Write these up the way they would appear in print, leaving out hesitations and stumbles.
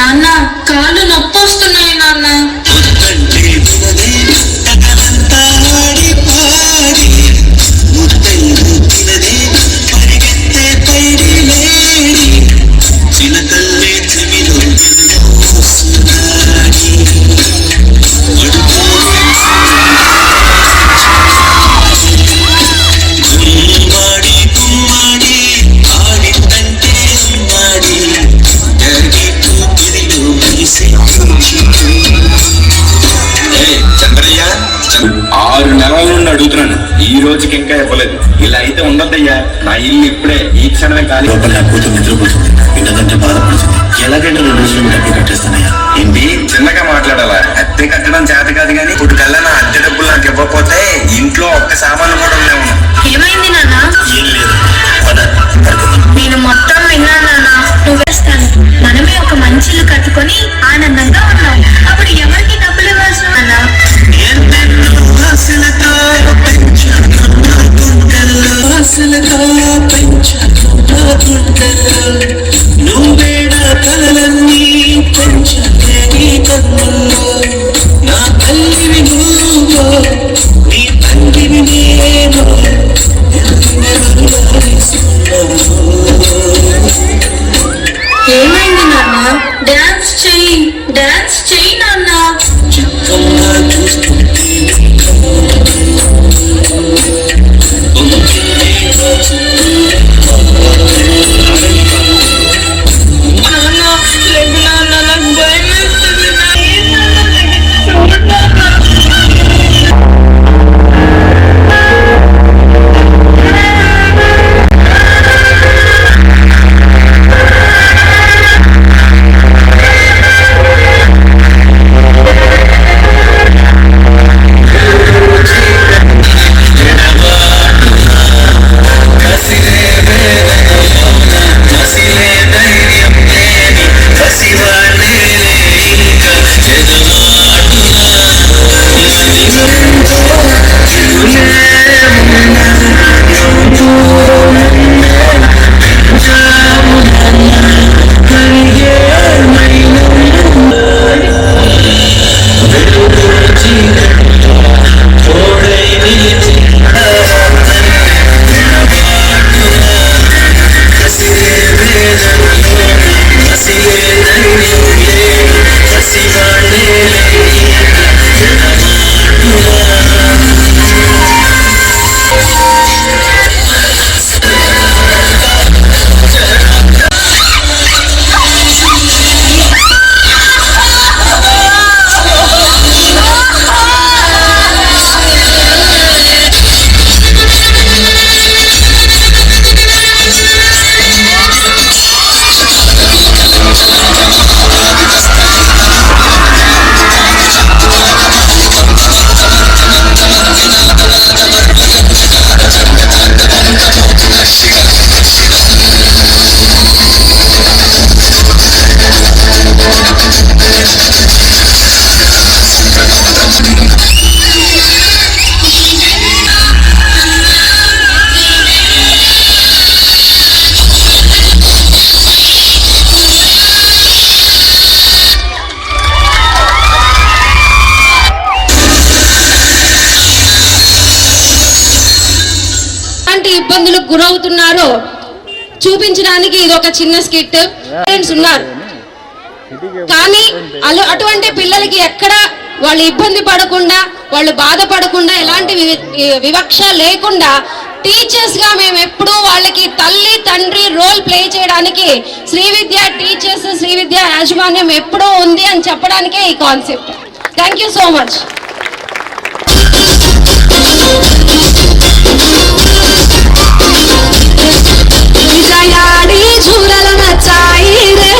నాన్న కాళ్ళు నొప్పి వస్తున్నాయి నాన్న. అడుగుతున్నాను, ఈ రోజుకి ఇంకా ఇవ్వలేదు. ఇలా అయితే ఉండద్దయ్యా. నా ఇల్లు ఇప్పుడే ఈ క్షణమే ఖాళీ. నా కూతురు నిద్రపోతుంది, విన్నదంటే బాధపడుతుంది. ఎలాగంటే 2 రోజులు డబ్బులు కట్టేస్తానయ్యా. ఏంటి చిన్నగా మాట్లాడాలా? అద్దె కట్టడం చేత కాదు కానీ ఇప్పుడు కల్లా నా అద్దె డబ్బులు నాకు ఇవ్వకపోతే ఇంట్లో ఒక్క సామాన్లు కూడా ఉండేవు. ఏమైంది నాన్న? ఏం లేదు, నేను మొత్తం విన్నాను నాన్న. నువ్వు వేస్తాను, మనమే ఒక మంచి ఇల్లు కట్టుకొని ఆనందంగా ఉన్నాం. అప్పుడు ఎవరికి డబ్బులు ఇవ్వాల్సిన నాన్న? నువ్వేడా కలలన్నీ పెంచలేని కన్నుల్లో నా తల్లివి నువ్వు, నీ తండ్రివి నేను. ఏమైంది నాన్న? డాన్స్ చెయ్యి, డాన్స్ చెయ్యి నాన్న. చిత్తంగా చూస్తుంటే ఇబ్బందులకు గురవుతున్నారో చూపించడానికి ఇది ఒక చిన్న స్కిట్. పేరెంట్స్ ఉన్నారు కానీ అటువంటి పిల్లలకి ఎక్కడ వాళ్ళు ఇబ్బంది పడకుండా, వాళ్ళు బాధపడకుండా, ఎలాంటి వివక్ష లేకుండా టీచర్స్ గా మేము ఎప్పుడూ వాళ్ళకి తల్లి తండ్రి రోల్ ప్లే చేయడానికి శ్రీ విద్య టీచర్స్, శ్రీ విద్య యాజమాన్యం ఎప్పుడూ ఉంది అని చెప్పడానికే ఈ concept. Thank you so much. झूलल नचाई रे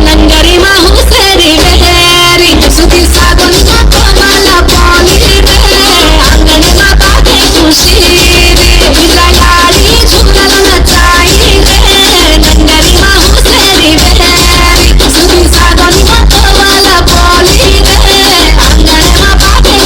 नंगरी माहू सेरी वेरी सुधी सागन कोमल पानी रे आंगन माता के खुशी रे बिलायाड़ी झूलल नचाई रे नंगरी माहू सेरी वेरी सुधी सागन कोमल पानी रे आंगन माता के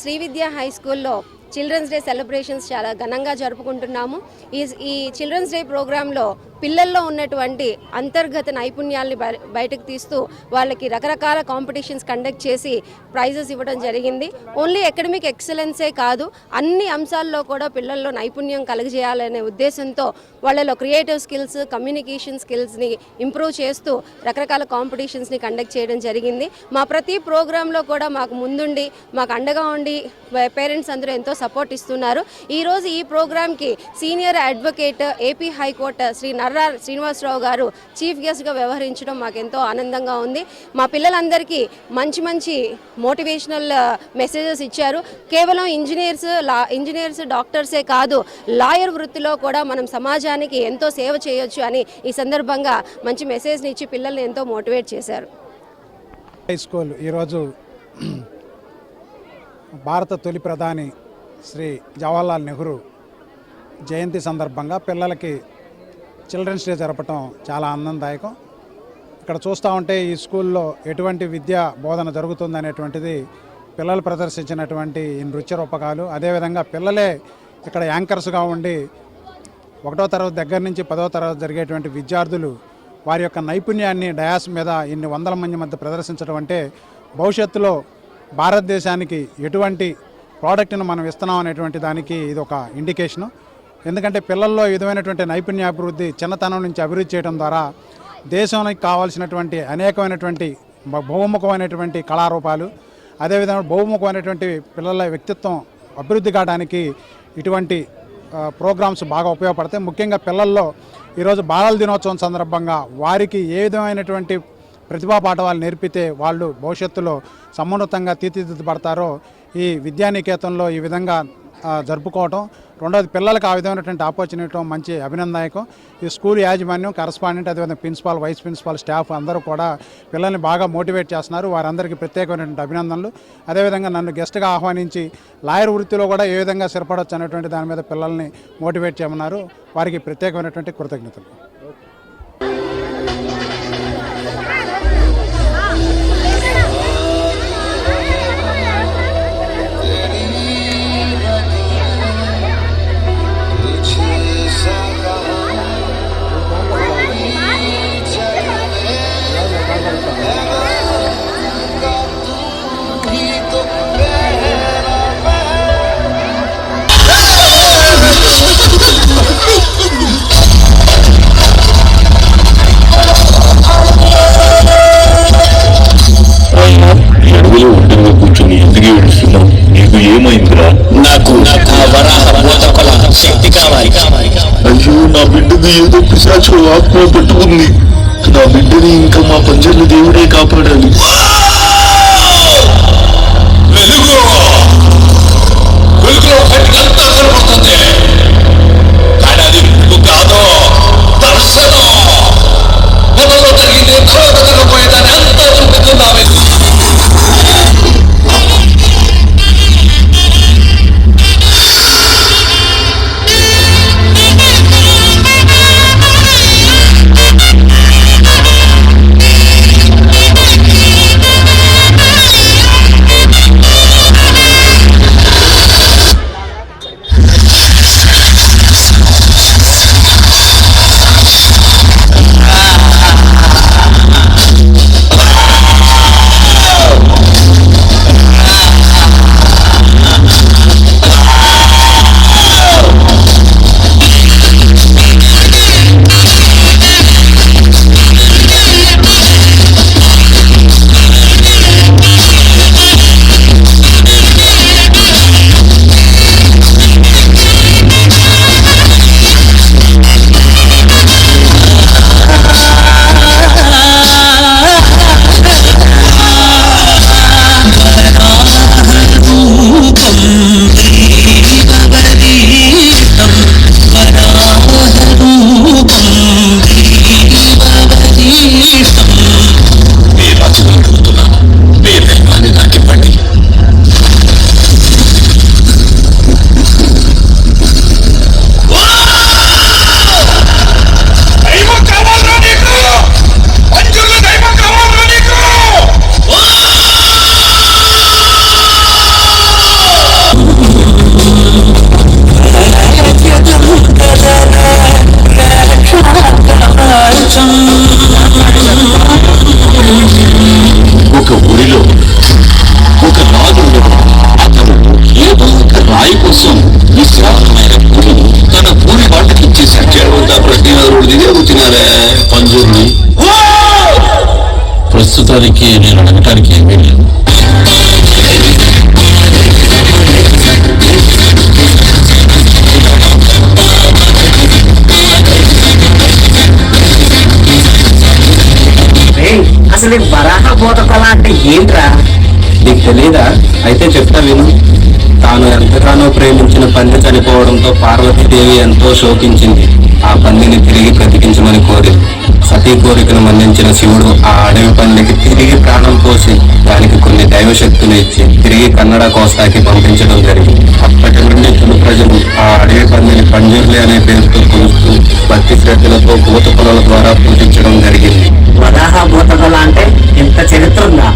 శ్రీ విద్యా హై స్కూల్లో చిల్డ్రన్స్ డే సెలబ్రేషన్స్ చాలా ఘనంగా జరుపుకుంటున్నాము. ఈ చిల్డ్రన్స్ డే ప్రోగ్రాంలో పిల్లల్లో ఉన్నటువంటి అంతర్గత నైపుణ్యాల్ని బయటకు తీస్తూ వాళ్ళకి రకరకాల కాంపిటీషన్స్ కండక్ట్ చేసి ప్రైజెస్ ఇవ్వడం జరిగింది. ఓన్లీ అకాడమిక్ ఎక్సలెన్సే కాదు, అన్ని అంశాల్లో కూడా పిల్లల్లో నైపుణ్యం కలుగజేయాలనే ఉద్దేశంతో వాళ్ళలో క్రియేటివ్ స్కిల్స్, కమ్యూనికేషన్ స్కిల్స్ని ఇంప్రూవ్ చేస్తూ రకరకాల కాంపిటీషన్స్ని కండక్ట్ చేయడం జరిగింది. మా ప్రతి ప్రోగ్రాంలో కూడా మాకు ముందుండి మాకు అండగా ఉండి పేరెంట్స్ అందరూ ఎంతో సపోర్ట్ ఇస్తున్నారు. ఈరోజు ఈ ప్రోగ్రాంకి senior advocate AP high court Shri Narra Srinivasa Rao garu chief గెస్ట్గా వ్యవహరించడం మాకు ఎంతో ఆనందంగా ఉంది. మా పిల్లలందరికీ మంచి మంచి మోటివేషనల్ మెసేజెస్ ఇచ్చారు. కేవలం ఇంజనీర్స్ డాక్టర్సే కాదు, లాయర్ వృత్తిలో కూడా మనం సమాజానికి ఎంతో సేవ చేయొచ్చు అని ఈ సందర్భంగా మంచి మెసేజ్ని ఇచ్చి పిల్లల్ని ఎంతో మోటివేట్ చేశారు. హై స్కూల్ ఈరోజు భారత తొలి ప్రధాని శ్రీ జవహర్లాల్ నెహ్రూ జయంతి సందర్భంగా పిల్లలకి చిల్డ్రన్స్ డే జరపటం చాలా ఆనందదాయకం. ఇక్కడ చూస్తూ ఉంటే ఈ స్కూల్లో ఎటువంటి విద్యా బోధన జరుగుతుందనేటువంటిది పిల్లలు ప్రదర్శించినటువంటి ఈ నృత్య రూపకాలు, అదేవిధంగా పిల్లలే ఇక్కడ యాంకర్స్గా ఉండి 1వ తరగతి దగ్గర నుంచి 10వ తరగతి జరిగేటువంటి విద్యార్థులు వారి యొక్క నైపుణ్యాన్ని డయాస్ మీద ఇన్ని వందల మంది మధ్య ప్రదర్శించడం అంటే భవిష్యత్తులో భారతదేశానికి ఎటువంటి ప్రోడక్ట్ను మనం ఇస్తున్నాం అనేటువంటి దానికి ఇది ఒక ఇండికేషను. ఎందుకంటే పిల్లల్లో ఈ విధమైనటువంటి నైపుణ్యాభివృద్ధి చిన్నతనం నుంచి అభివృద్ధి చేయడం ద్వారా దేశానికి కావాల్సినటువంటి అనేకమైనటువంటి బహుముఖమైనటువంటి కళారూపాలు, అదేవిధంగా బహుముఖమైనటువంటి పిల్లల వ్యక్తిత్వం అభివృద్ధి కావడానికి ఇటువంటి ప్రోగ్రామ్స్ బాగా ఉపయోగపడతాయి. ముఖ్యంగా పిల్లల్లో ఈరోజు బాలల దినోత్సవం సందర్భంగా వారికి ఏ విధమైనటువంటి ప్రతిభా పాఠవాలు నేర్పితే వాళ్ళు భవిష్యత్తులో సమున్నతంగా తీర్చిదిద్దబడతారో ఈ విద్యానికేతన్లో ఈ విధంగా జరుపుకోవటం. రెండోది పిల్లలకు ఆ విధమైనటువంటి ఆపర్చునిటీ మంచి అభినందనీయం. ఈ స్కూల్ యాజమాన్యం, కరస్పాండెంట్, అదేవిధంగా ప్రిన్సిపాల్, వైస్ ప్రిన్సిపాల్, స్టాఫ్ అందరూ కూడా పిల్లల్ని బాగా మోటివేట్ చేస్తున్నారు. వారందరికీ ప్రత్యేకమైనటువంటి అభినందనలు. అదేవిధంగా నన్ను గెస్ట్గా ఆహ్వానించి లాయర్ వృత్తిలో కూడా ఏ విధంగా స్థిరపడవచ్చు అనేటువంటి దాని మీద పిల్లల్ని మోటివేట్ చేయమన్నారు. వారికి ప్రత్యేకమైనటువంటి కృతజ్ఞతలు. అయ్యో, నా బిడ్డకు ఏదో పిశాచం ఆత్మ పట్టుకుంది. నా బిడ్డని ఇంకా మా పంజర్లు దేవుడే కాపాడాలి. పంజర్ని? ప్రస్తుతానికి నేను అడగటానికి ఏమీ లేదు. అసలు ఈ వరాహ బోధకళ అంటే ఏంట్రా? నీకు తెలీదా? అయితే చెప్తా విను. తాను ఎంతగానో ప్రేమించిన పంది చనిపోవడంతో పార్వతీదేవి ఎంతో శోకించింది. ఆ పందిని తిరిగి బ్రతికించమని కోరింది. సతీ కోరికను మన్నించిన శివుడు ఆ అడవి పందికి తిరిగి ప్రాణం పోసి దానికి కొన్ని దైవశక్తులు ఇచ్చి తిరిగి కన్నడ కోస్తాకి పంపించడం జరిగింది. అప్పటి నుండి తులు ప్రజలు ఆ అడవి పందిని పంజర్లి అనే పేరుతో కొలుస్తూ భక్తి శ్రద్ధలతో భూత పొలాల ద్వారా పూజించడం జరిగింది. వరాహ బోధకళ అంటే ఎంత చరిత్ర ఉందా?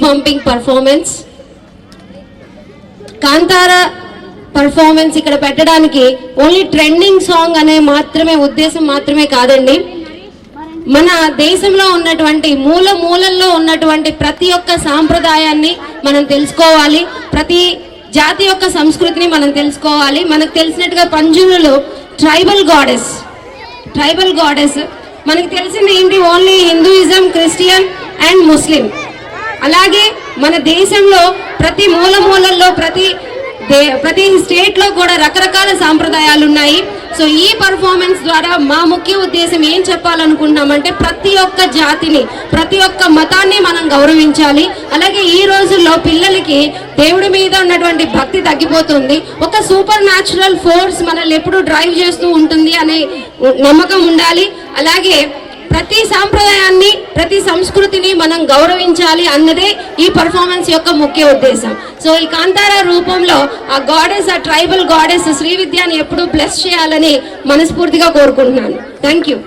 Pumping performance. కాంతారా పర్ఫార్మెన్స్ ఇక్కడ పెట్టడానికి ఓన్లీ ట్రెండింగ్ సాంగ్ అనే ఉద్దేశం మాత్రమే కాదండి. మన దేశంలో ఉన్నటువంటి మూలల్లో ఉన్నటువంటి ప్రతి ఒక్క సాంప్రదాయాన్ని మనం తెలుసుకోవాలి, ప్రతి జాతి యొక్క సంస్కృతిని మనం తెలుసుకోవాలి. మనకు తెలిసినట్టుగా పంజునులు ట్రైబల్ గాడెస్. మనకు తెలిసింది ఏంటి? Only Hinduism, Christian and Muslim. అలాగే మన దేశంలో ప్రతి మూలల్లో ప్రతి స్టేట్ లో కూడా రకరకాల సాంప్రదాయాలు ఉన్నాయి. సో ఈ పర్ఫార్మెన్స్ ద్వారా మా ముఖ్య ఉద్దేశం ఏం చెప్పాలనుకుంటున్నామంటే ప్రతి ఒక్క జాతిని, ప్రతి ఒక్క మతాన్ని మనం గౌరవించాలి. అలాగే ఈ రోజుల్లో పిల్లలకి దేవుడి మీద ఉన్నటువంటి భక్తి తగ్గిపోతుంది. ఒక సూపర్ న్యాచురల్ ఫోర్స్ మనల్ని ఎప్పుడూ డ్రైవ్ చేస్తూ ఉంటుంది అనే నమ్మకం ఉండాలి. అలాగే ప్రతి సాంప్రదాయాన్ని, ప్రతి సంస్కృతిని మనం గౌరవించాలి అన్నదే ఈ పర్ఫార్మెన్స్ యొక్క ముఖ్య ఉద్దేశం. సో ఈ కాంతారా రూపంలో ఆ గాడెస్, ఆ ట్రైబల్ గాడెస్ శ్రీవిద్యాని ఎప్పుడూ బ్లెస్ చేయాలని మనస్ఫూర్తిగా కోరుకుంటున్నాను. Thank you.